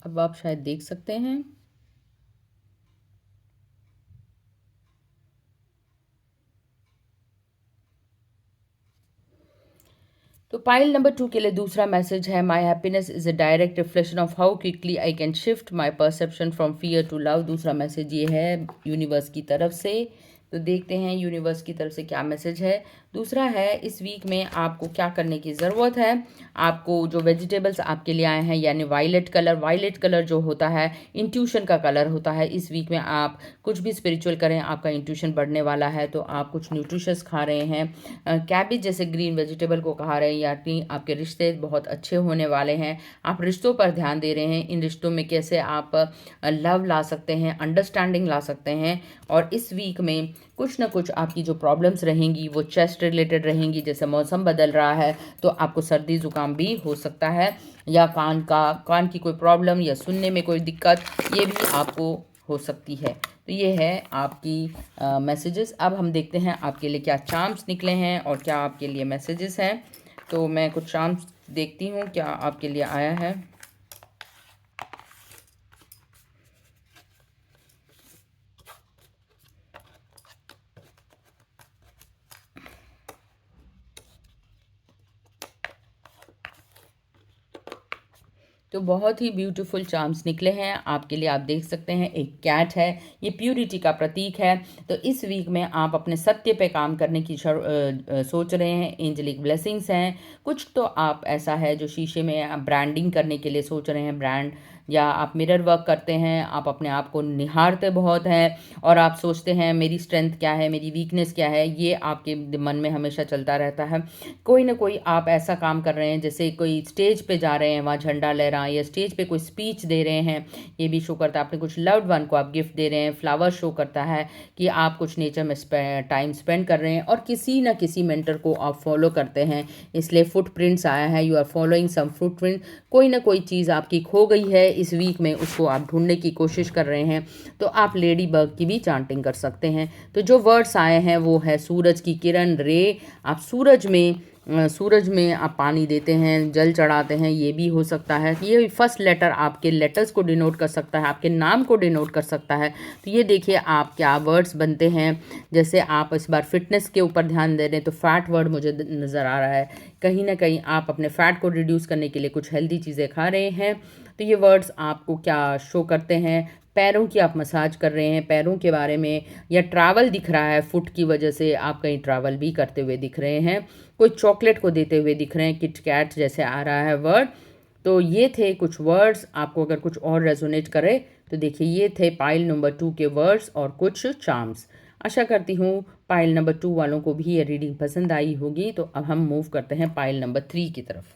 अब आप शायद देख सकते हैं। तो पाइल नंबर 2 के लिए दूसरा मैसेज है, my happiness is a direct reflection of how quickly I can shift my perception from fear to love. दूसरा मैसेज ये है यूनिवर्स की तरफ से। तो देखते हैं यूनिवर्स की तरफ से क्या मैसेज है। दूसरा है, इस वीक में आपको क्या करने की ज़रूरत है। आपको जो वेजिटेबल्स आपके लिए आए हैं, यानी वायलेट कलर जो होता है इंट्यूशन का कलर होता है, इस वीक में आप कुछ भी स्पिरिचुअल करें, आपका इंट्यूशन बढ़ने वाला है। तो आप कुछ न्यूट्रिशस खा रहे हैं, कैबिज जैसे ग्रीन वेजिटेबल को खा रहे हैं, यानी आपके रिश्ते बहुत अच्छे होने वाले हैं। आप रिश्तों पर ध्यान दे रहे हैं, इन रिश्तों में कैसे आप लव ला सकते हैं, अंडरस्टैंडिंग ला सकते हैं। और इस वीक में कुछ ना कुछ आपकी जो प्रॉब्लम्स रहेंगी वो चेस्ट रिलेटेड रहेंगी। जैसे मौसम बदल रहा है तो आपको सर्दी ज़ुकाम भी हो सकता है, या कान की कोई प्रॉब्लम या सुनने में कोई दिक्कत, ये भी आपको हो सकती है। तो ये है आपकी मैसेजेस। अब हम देखते हैं आपके लिए क्या चार्म्स निकले हैं और क्या आपके लिए मैसेजेस हैं। तो मैं कुछ चार्म्स देखती हूँ क्या आपके लिए आया है। तो बहुत ही ब्यूटीफुल चार्म्स निकले हैं आपके लिए। आप देख सकते हैं एक कैट है, ये प्यूरिटी का प्रतीक है। तो इस वीक में आप अपने सत्य पे काम करने की सोच रहे हैं, एंजेलिक ब्लेसिंग्स हैं। कुछ तो आप ऐसा है जो शीशे में ब्रांडिंग करने के लिए सोच रहे हैं, ब्रांड, या आप मिरर वर्क करते हैं, आप अपने आप को निहारते बहुत हैं और आप सोचते हैं मेरी स्ट्रेंथ क्या है, मेरी वीकनेस क्या है, ये आपके मन में हमेशा चलता रहता है। कोई ना कोई आप ऐसा काम कर रहे हैं, जैसे कोई स्टेज पे जा रहे हैं, वहाँ झंडा लहराएं, या स्टेज पे कोई स्पीच दे रहे हैं, ये भी शो करता है। आपने कुछ लव्ड वन को आप गिफ्ट दे रहे हैं, फ्लावर शो करता है कि आप कुछ नेचर में टाइम स्पेंड कर रहे हैं और किसी ना किसी मेंटर को आप फॉलो करते हैं, इसलिए फुटप्रिंट्स आया है, you are following some footprint. कोई ना कोई चीज़ आपकी खो गई है इस वीक में, उसको आप ढूंढने की कोशिश कर रहे हैं। तो आप लेडी बग की भी चांटिंग कर सकते हैं। तो जो वर्ड्स आए हैं वो है सूरज की किरण, रे। आप सूरज में आप पानी देते हैं, जल चढ़ाते हैं, ये भी हो सकता है। ये फर्स्ट लेटर आपके लेटर्स को डिनोट कर सकता है, आपके नाम को डिनोट कर सकता है। तो ये देखिए आप क्या वर्ड्स बनते हैं। जैसे आप इस बार फिटनेस के ऊपर ध्यान दे रहे हैं, तो फैट वर्ड मुझे नज़र आ रहा है। कहीं ना कहीं आप अपने फैट को रिड्यूस करने के लिए कुछ हेल्दी चीज़ें खा रहे हैं। तो ये वर्ड्स आपको क्या शो करते हैं। पैरों की आप मसाज कर रहे हैं, पैरों के बारे में, या ट्रैवल दिख रहा है, फुट की वजह से आप कहीं ट्रैवल भी करते हुए दिख रहे हैं, कोई चॉकलेट को देते हुए दिख रहे हैं, किट कैट जैसे आ रहा है वर्ड। तो ये थे कुछ वर्ड्स। आपको अगर कुछ और रेजोनेट करे तो देखिए ये थे पाइल नंबर 2 के वर्ड्स और कुछ चार्म्स। आशा करती हूँ पाइल नंबर 2 वालों को भी ये रीडिंग पसंद आई होगी। तो अब हम मूव करते हैं पाइल नंबर 3 की तरफ।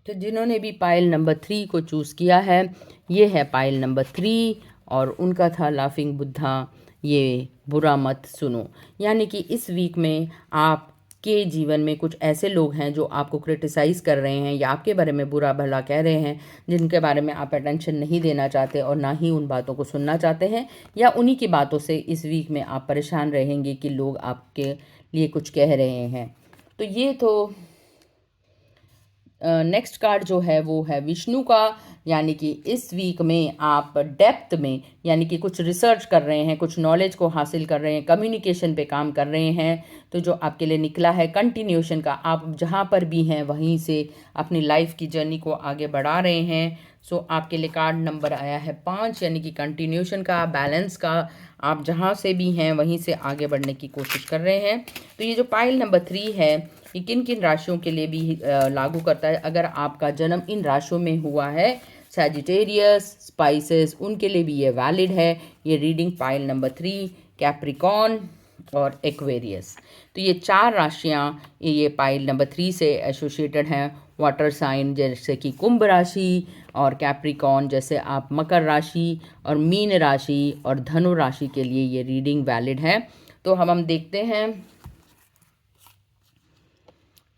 तो जिन्होंने भी पाइल नंबर 3 को चूज़ किया है, ये है पाइल नंबर 3 और उनका था लाफिंग बुद्धा, ये बुरा मत सुनो। यानी कि इस वीक में आपके जीवन में कुछ ऐसे लोग हैं जो आपको क्रिटिसाइज़ कर रहे हैं या आपके बारे में बुरा भला कह रहे हैं, जिनके बारे में आप अटेंशन नहीं देना चाहते और ना ही उन बातों को सुनना चाहते हैं, या उन्हीं की बातों से इस वीक में आप परेशान रहेंगे कि लोग आपके लिए कुछ कह रहे हैं। तो ये तो नेक्स्ट कार्ड जो है वो है विष्णु का। यानी कि इस वीक में आप डेप्थ में, यानी कि कुछ रिसर्च कर रहे हैं, कुछ नॉलेज को हासिल कर रहे हैं, कम्युनिकेशन पे काम कर रहे हैं। तो जो आपके लिए निकला है कंटिन्यूशन का, आप जहाँ पर भी हैं वहीं से अपनी लाइफ की जर्नी को आगे बढ़ा रहे हैं। सो आपके लिए कार्ड नंबर आया है 5, यानी कि कंटिन्यूशन का, बैलेंस का। आप जहाँ से भी हैं वहीं से आगे बढ़ने की कोशिश कर रहे हैं। तो ये जो पाइल नंबर 3 है, ये किन किन राशियों के लिए भी लागू करता है। अगर आपका जन्म इन राशियों में हुआ है, सैजिटेरियस, स्पाइसेस, उनके लिए भी ये वैलिड है ये रीडिंग। पाइल नंबर 3 कैप्रिकॉन और एक्वेरियस, तो ये 4 राशियां ये पाइल नंबर 3 से एसोसिएटेड हैं। वाटर साइन जैसे कि कुंभ राशि, और कैप्रिकॉन जैसे आप मकर राशि, और मीन राशि और धनु राशि के लिए ये रीडिंग वैलिड है। तो हम देखते हैं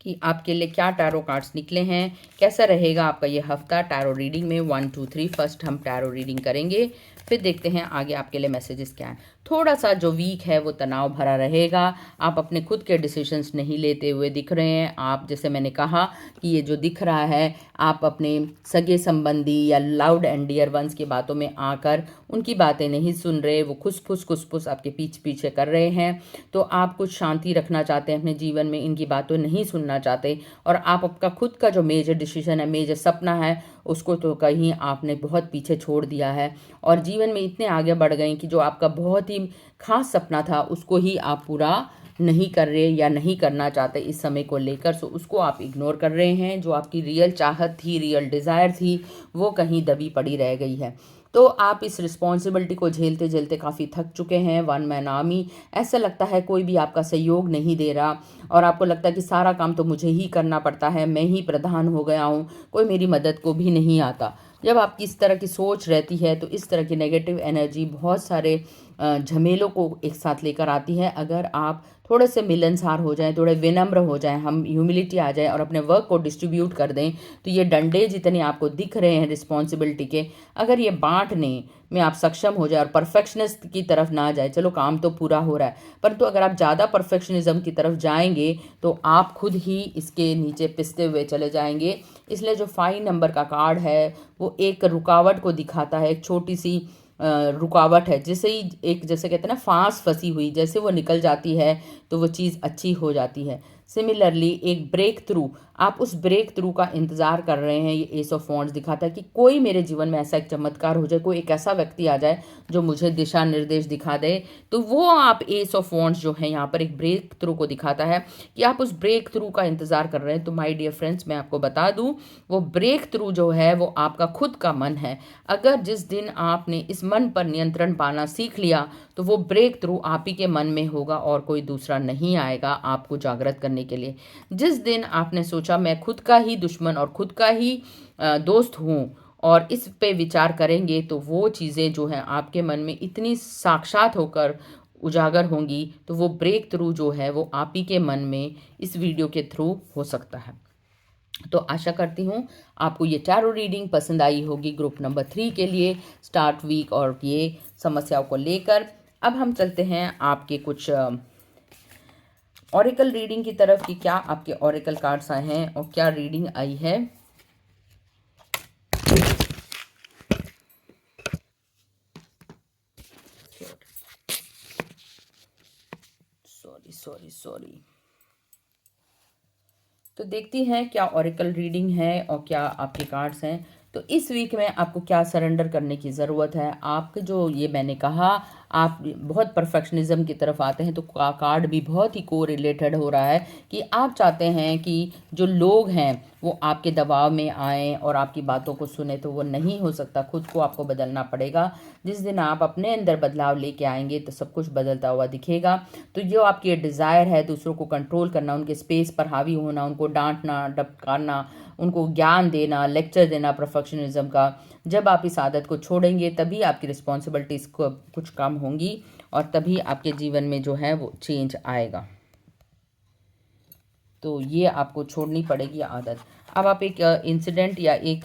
कि आपके लिए क्या टैरो कार्ड्स निकले हैं, कैसा रहेगा आपका ये हफ्ता टैरो रीडिंग में। 1 2 3 फर्स्ट हम टैरो रीडिंग करेंगे, फिर देखते हैं आगे आपके लिए मैसेजेस क्या हैं। थोड़ा सा जो वीक है वो तनाव भरा रहेगा। आप अपने खुद के डिसीजंस नहीं लेते हुए दिख रहे हैं। आप, जैसे मैंने कहा कि ये जो दिख रहा है, आप अपने सगे संबंधी या लाउड एंड डियर वंस की बातों में आकर उनकी बातें नहीं सुन रहे, वो खुसफुस आपके पीछे कर रहे हैं। तो आप कुछ शांति रखना चाहते हैं अपने जीवन में, इनकी बातें नहीं सुनना चाहते, और आप आपका खुद का जो मेजर डिसीजन है, मेजर सपना है, उसको तो कहीं आपने बहुत पीछे छोड़ दिया है और जीवन में इतने आगे बढ़ गए कि जो आपका बहुत ही खास सपना था उसको ही आप पूरा नहीं कर रहे या नहीं करना चाहते इस समय को लेकर। सो उसको आप इग्नोर कर रहे हैं। जो आपकी रियल चाहत थी, रियल डिज़ायर थी, वो कहीं दबी पड़ी रह गई है। तो आप इस रिस्पॉन्सिबिलिटी को झेलते झेलते काफ़ी थक चुके हैं। वन मैन आर्मी, ऐसा लगता है कोई भी आपका सहयोग नहीं दे रहा और आपको लगता है कि सारा काम तो मुझे ही करना पड़ता है, मैं ही प्रधान हो गया हूँ, कोई मेरी मदद को भी नहीं आता। जब आपकी इस तरह की सोच रहती है तो इस तरह की नेगेटिव एनर्जी बहुत सारे झमेलों को एक साथ लेकर आती है। अगर आप थोड़े से मिलनसार हो जाएं, थोड़े विनम्र हो जाएं, हम ह्यूमिलिटी आ जाए और अपने वर्क को डिस्ट्रीब्यूट कर दें, तो ये डंडे जितने आपको दिख रहे हैं रिस्पॉन्सिबिलिटी के, अगर ये बांटने में आप सक्षम हो जाए और परफेक्शनिस्ट की तरफ ना जाए, चलो काम तो पूरा हो रहा है, परंतु अगर आप ज़्यादा परफेक्शनिज्म की तरफ जाएंगे तो आप खुद ही इसके नीचे पिसते हुए चले जाएंगे। इसलिए जो 5 नंबर का कार्ड है वो एक रुकावट को दिखाता है, एक छोटी सी रुकावट है, जैसे ही एक, जैसे कहते हैं ना, फांस फंसी हुई, जैसे वो निकल जाती है तो वो चीज़ अच्छी हो जाती है। सिमिलरली एक ब्रेक थ्रू, आप उस ब्रेक थ्रू का इंतज़ार कर रहे हैं। ये एस ऑफ वॉन्ड्स दिखाता है कि कोई मेरे जीवन में ऐसा एक चमत्कार हो जाए, कोई एक ऐसा व्यक्ति आ जाए जो मुझे दिशा निर्देश दिखा दे। तो वो आप एस ऑफ वॉन्ड्स जो है यहाँ पर एक ब्रेक थ्रू को दिखाता है कि आप उस ब्रेक थ्रू का इंतज़ार कर रहे हैं। तो माय डियर फ्रेंड्स, मैं आपको बता दूं, वो ब्रेक थ्रू जो है वो आपका खुद का मन है। अगर जिस दिन आपने इस मन पर नियंत्रण पाना सीख लिया तो वो ब्रेक थ्रू आप ही के मन में होगा और कोई दूसरा नहीं आएगा आपको जागृत करने के लिए। जिस दिन आपने सोचा मैं खुद का ही दुश्मन और खुद का ही दोस्त हूँ और इस पे विचार करेंगे, तो वो चीज़ें जो हैं आपके मन में इतनी साक्षात होकर उजागर होंगी, तो वो ब्रेक थ्रू जो है वो आप ही के मन में इस वीडियो के थ्रू हो सकता है। तो आशा करती हूँ आपको ये टैरो रीडिंग पसंद आई होगी ग्रुप नंबर 3 के लिए, स्टार्ट वीक और ये समस्याओं को लेकर। अब हम चलते हैं आपके कुछ ऑरिकल रीडिंग की तरफ कि क्या आपके ऑरिकल कार्ड्स आए हैं और क्या रीडिंग आई है। सॉरी। तो देखती हैं क्या ऑरिकल रीडिंग है और क्या आपके कार्ड्स हैं। तो इस वीक में आपको क्या सरेंडर करने की ज़रूरत है। आपके जो, ये मैंने कहा, आप बहुत परफेक्शनिज्म की तरफ आते हैं, तो कार्ड भी बहुत ही को रिलेटेड हो रहा है कि आप चाहते हैं कि जो लोग हैं वो आपके दबाव में आएँ और आपकी बातों को सुने, तो वो नहीं हो सकता। खुद को आपको बदलना पड़ेगा। जिस दिन आप अपने अंदर बदलाव लेके आएंगे तो सब कुछ बदलता हुआ दिखेगा। तो जो आपकी डिज़ायर है दूसरों को कंट्रोल करना, उनके स्पेस पर हावी होना, उनको डांटना, डपकारना, उनको ज्ञान देना, लेक्चर देना परफेक्शनिज्म का, जब आप इस आदत को छोड़ेंगे तभी आपकी रिस्पॉन्सिबिलिटीज़ को कुछ कम होंगी और तभी आपके जीवन में जो है वो चेंज आएगा। तो ये आपको छोड़नी पड़ेगी आदत। अब आप एक इंसिडेंट या एक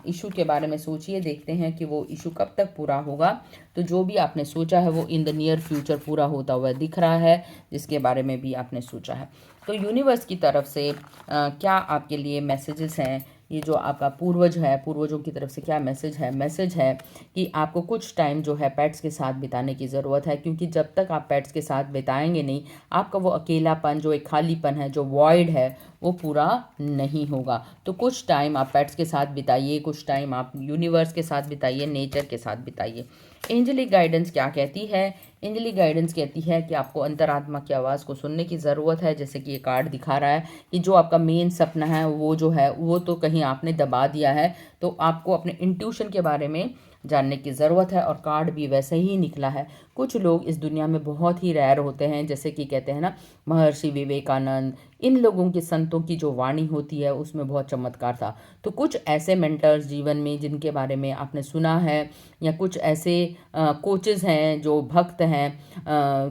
इशू के बारे में सोचिए, देखते हैं कि वो इशू कब तक पूरा होगा। तो जो भी आपने सोचा है वो इन द नियर फ्यूचर पूरा होता हुआ दिख रहा है, जिसके बारे में भी आपने सोचा है। तो यूनिवर्स की तरफ से क्या आपके लिए मैसेजेस हैं, ये जो आपका पूर्वज है, पूर्वजों की तरफ से क्या मैसेज है कि आपको कुछ टाइम जो है पेट्स के साथ बिताने की ज़रूरत है, क्योंकि जब तक आप पेट्स के साथ बिताएंगे नहीं, आपका वो अकेलापन, जो एक खालीपन है, जो वॉइड है, वो पूरा नहीं होगा। तो कुछ टाइम आप पेट्स के साथ बिताइए, कुछ टाइम आप यूनिवर्स के साथ बिताइए, नेचर के साथ बिताइए। एंजेलिक गाइडेंस क्या कहती है? एंजेलिक गाइडेंस कहती है कि आपको अंतरात्मा की आवाज़ को सुनने की ज़रूरत है। जैसे कि ये कार्ड दिखा रहा है कि जो आपका मेन सपना है वो जो है वो तो कहीं आपने दबा दिया है, तो आपको अपने इंट्यूशन के बारे में जानने की ज़रूरत है। और कार्ड भी वैसे ही निकला है। कुछ लोग इस दुनिया में बहुत ही रेयर होते हैं, जैसे कि कहते हैं ना महर्षि विवेकानंद, इन लोगों की, संतों की जो वाणी होती है उसमें बहुत चमत्कार था। तो कुछ ऐसे मेंटर्स जीवन में जिनके बारे में आपने सुना है, या कुछ ऐसे कोचेज़ हैं जो भक्त हैं,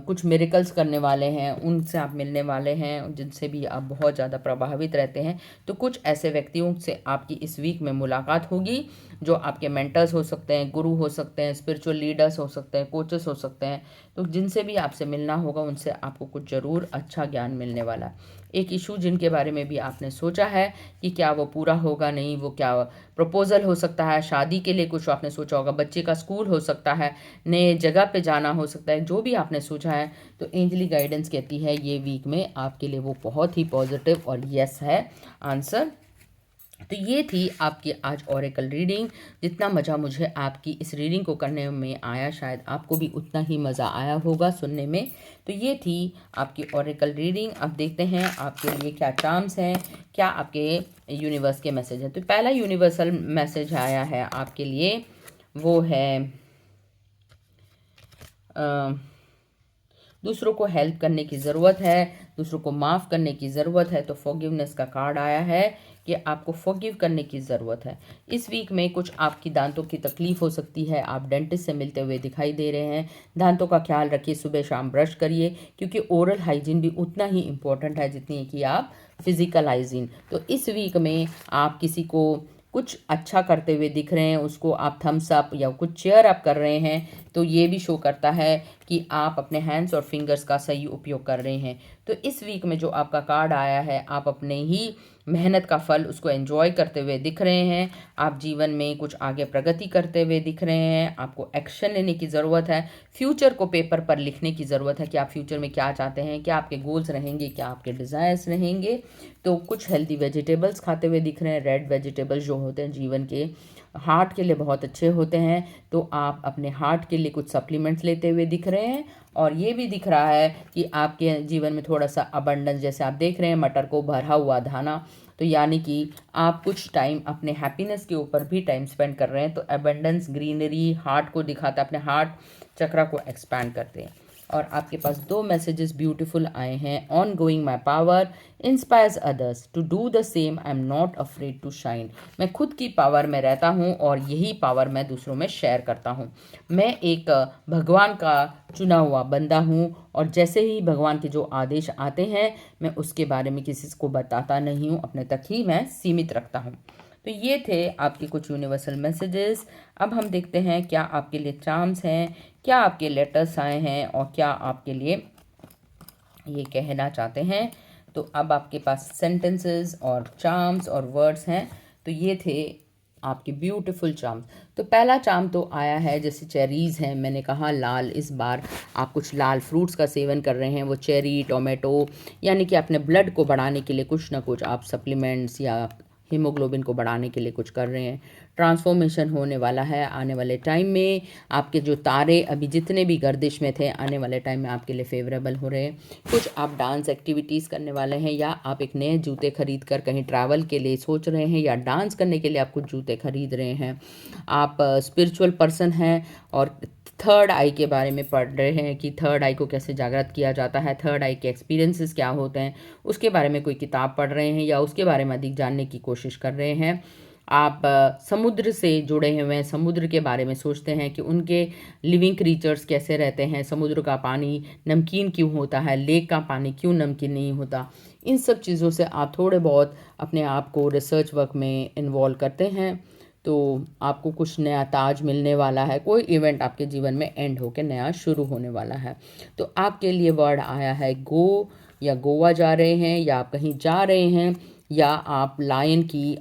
कुछ मिरेकल्स करने वाले हैं, उनसे आप मिलने वाले हैं, जिनसे भी आप बहुत ज़्यादा प्रभावित रहते हैं। तो कुछ ऐसे व्यक्तियों से आपकी इस वीक में मुलाकात होगी जो आपके मेंटर्स हो सकते हैं, हैं, गुरु हो सकते हैं, स्पिरिचुअल लीडर्स हो सकते हैं, कोचेस हो सकते हैं। तो जिनसे भी आपसे मिलना होगा उनसे आपको कुछ ज़रूर अच्छा ज्ञान मिलने वाला है। एक इशू जिनके बारे में भी आपने सोचा है कि क्या वो पूरा होगा, नहीं, वो क्या प्रपोजल हो सकता है, शादी के लिए कुछ आपने सोचा होगा, बच्चे का स्कूल हो सकता है, नए जगह पे जाना हो सकता है, जो भी आपने सोचा है, तो एंजली गाइडेंस कहती है ये वीक में आपके लिए वो बहुत ही पॉजिटिव और यस है आंसर। तो ये थी आपकी आज ओरेकल रीडिंग। जितना मज़ा मुझे आपकी इस रीडिंग को करने में आया, शायद आपको भी उतना ही मज़ा आया होगा सुनने में। तो ये थी आपकी ओरेकल रीडिंग। अब देखते हैं आपके लिए क्या चार्म्स हैं, क्या आपके यूनिवर्स के मैसेज हैं। तो पहला यूनिवर्सल मैसेज आया है आपके लिए, वो है दूसरों को हेल्प करने की ज़रूरत है, दूसरों को माफ़ करने की ज़रूरत है। तो फॉरगिवनेस का कार्ड आया है कि आपको फॉरगिव करने की ज़रूरत है। इस वीक में कुछ आपकी दांतों की तकलीफ़ हो सकती है, आप डेंटिस्ट से मिलते हुए दिखाई दे रहे हैं। दांतों का ख्याल रखिए, सुबह शाम ब्रश करिए, क्योंकि ओरल हाइजीन भी उतना ही इम्पोर्टेंट है जितनी कि आप फिज़िकल हाइजीन। तो इस वीक में आप किसी को कुछ अच्छा करते हुए दिख रहे हैं, उसको आप थम्स अप या कुछ चेयर अप कर रहे हैं, तो ये भी शो करता है कि आप अपने हैंड्स और फिंगर्स का सही उपयोग कर रहे हैं। तो इस वीक में जो आपका कार्ड आया है, आप अपने ही मेहनत का फल उसको एंजॉय करते हुए दिख रहे हैं। आप जीवन में कुछ आगे प्रगति करते हुए दिख रहे हैं। आपको एक्शन लेने की ज़रूरत है, फ्यूचर को पेपर पर लिखने की ज़रूरत है कि आप फ्यूचर में क्या चाहते हैं, क्या आपके गोल्स रहेंगे, क्या आपके डिज़ायर्स रहेंगे। तो कुछ हेल्दी वेजिटेबल्स खाते हुए दिख रहे हैं। रेड वेजिटेबल्स जो होते हैं जीवन के हार्ट के लिए बहुत अच्छे होते हैं, तो आप अपने हार्ट के लिए कुछ सप्लीमेंट्स लेते हुए दिख रहे हैं। और ये भी दिख रहा है कि आपके जीवन में थोड़ा सा अबंडेंस, जैसे आप देख रहे हैं मटर को भरा हुआ दाना, तो यानी कि आप कुछ टाइम अपने हैप्पीनेस के ऊपर भी टाइम स्पेंड कर रहे हैं। तो अबंडेंस, ग्रीनरी हार्ट को दिखाता है, अपने हार्ट चक्रा को एक्सपैंड करते हैं। और आपके पास दो मैसेजेस ब्यूटीफुल आए हैं। Ongoing my power inspires others to do the same, I am not afraid to shine. मैं खुद की पावर में रहता हूँ और यही पावर मैं दूसरों में शेयर करता हूँ। मैं एक भगवान का चुना हुआ बंदा हूँ, और जैसे ही भगवान के जो आदेश आते हैं मैं उसके बारे में किसी को बताता नहीं हूँ, अपने तक ही मैं सीमित रखता हूँ। तो ये थे आपके कुछ यूनिवर्सल मैसेजेस। अब हम देखते हैं क्या आपके लिए चार्म्स हैं, क्या आपके लेटर्स आए हैं, और क्या आपके लिए ये कहना चाहते हैं। तो अब आपके पास सेंटेंसेस और चार्म्स और वर्ड्स हैं। तो ये थे आपके ब्यूटीफुल चार्म्स। तो पहला चार्म तो आया है, जैसे चेरीज़ हैं, मैंने कहा लाल, इस बार आप कुछ लाल फ्रूट्स का सेवन कर रहे हैं, वो चेरी, टोमेटो, यानी कि अपने ब्लड को बढ़ाने के लिए कुछ ना कुछ आप सप्लीमेंट्स या हीमोग्लोबिन को बढ़ाने के लिए कुछ कर रहे हैं। ट्रांसफॉर्मेशन होने वाला है आने वाले टाइम में। आपके जो तारे अभी जितने भी गर्दिश में थे, आने वाले टाइम में आपके लिए फेवरेबल हो रहे हैं। कुछ आप डांस एक्टिविटीज़ करने वाले हैं, या आप एक नए जूते खरीद कर कहीं ट्रैवल के लिए सोच रहे हैं, या डांस करने के लिए आप कुछ जूते खरीद रहे हैं। आप स्पिरिचुअल पर्सन हैं और थर्ड आई के बारे में पढ़ रहे हैं कि थर्ड आई को कैसे जागृत किया जाता है, थर्ड आई के एक्सपीरियंसेस क्या होते हैं, उसके बारे में कोई किताब पढ़ रहे हैं या उसके बारे में अधिक जानने की कोशिश कर रहे हैं। आप समुद्र से जुड़े हुए हैं, समुद्र के बारे में सोचते हैं कि उनके लिविंग क्रीचर्स कैसे रहते हैं, समुद्र का पानी नमकीन क्यों होता है, लेक का पानी क्यों नमकीन नहीं होता। इन सब चीज़ों से आप थोड़े बहुत अपने आप को रिसर्च वर्क में इन्वॉल्व करते हैं। तो आपको कुछ नया ताज मिलने वाला है, कोई इवेंट आपके जीवन में एंड होकर नया शुरू होने वाला है। तो आपके लिए वर्ड आया है गो, या गोवा जा रहे हैं, या आप कहीं जा रहे हैं, या आप लायन की,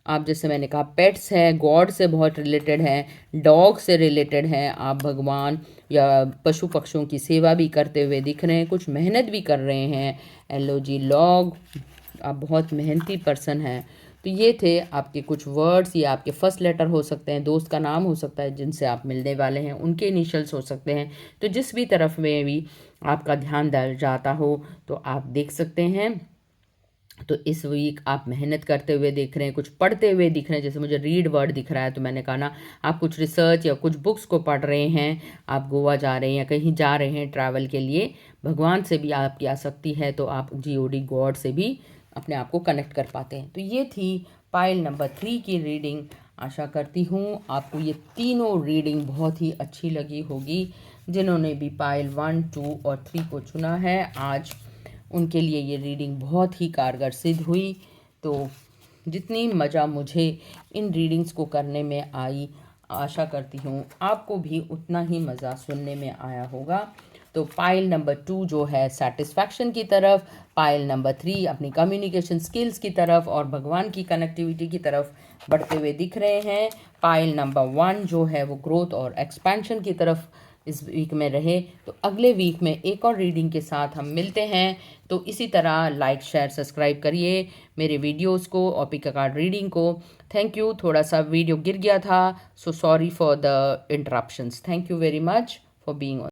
आप जैसे मैंने कहा पेट्स हैं, गॉड से बहुत रिलेटेड हैं, डॉग से रिलेटेड हैं, आप भगवान या पशु पक्षियों की सेवा भी करते हुए दिख रहे हैं, कुछ मेहनत भी कर रहे हैं। एलओजी लॉग, आप बहुत मेहनती पर्सन हैं। तो ये थे आपके कुछ वर्ड्स, या आपके फर्स्ट लेटर हो सकते हैं, दोस्त का नाम हो सकता है जिनसे आप मिलने वाले हैं, उनके इनिशियल्स हो सकते हैं। तो जिस भी तरफ में भी आपका ध्यान जाता हो तो आप देख सकते हैं। तो इस वीक आप मेहनत करते हुए दिख रहे हैं, कुछ पढ़ते हुए दिख रहे हैं, जैसे मुझे रीड वर्ड दिख रहा है, तो मैंने कहा ना आप कुछ रिसर्च या कुछ बुक्स को पढ़ रहे हैं, आप गोवा जा रहे हैं या कहीं जा रहे हैं ट्रैवल के लिए। भगवान से भी आपकी आसक्ति है तो आप जीओडी गॉड से भी अपने आप को कनेक्ट कर पाते हैं। तो ये थी पाइल नंबर 3 की रीडिंग। आशा करती हूँ आपको ये तीनों रीडिंग बहुत ही अच्छी लगी होगी। जिन्होंने भी पाइल 1, 2 और 3 को चुना है आज, उनके लिए ये रीडिंग बहुत ही कारगर सिद्ध हुई। तो जितनी मज़ा मुझे इन रीडिंग्स को करने में आई, आशा करती हूँ आपको भी उतना ही मज़ा सुनने में आया होगा। तो पाइल नंबर 2 जो है सेटिस्फैक्शन की तरफ, पाइल नंबर 3 अपनी कम्युनिकेशन स्किल्स की तरफ और भगवान की कनेक्टिविटी की तरफ बढ़ते हुए दिख रहे हैं। पाइल नंबर 1 जो है वो ग्रोथ और एक्सपेंशन की तरफ इस वीक में रहे। तो अगले वीक में एक और रीडिंग के साथ हम मिलते हैं। तो इसी तरह लाइक शेयर सब्सक्राइब करिए मेरे वीडियोस को और पिक अ कार्ड रीडिंग को। Thank you. थोड़ा सा वीडियो गिर गया था, so sorry for the interruptions. Thank you very much for being on.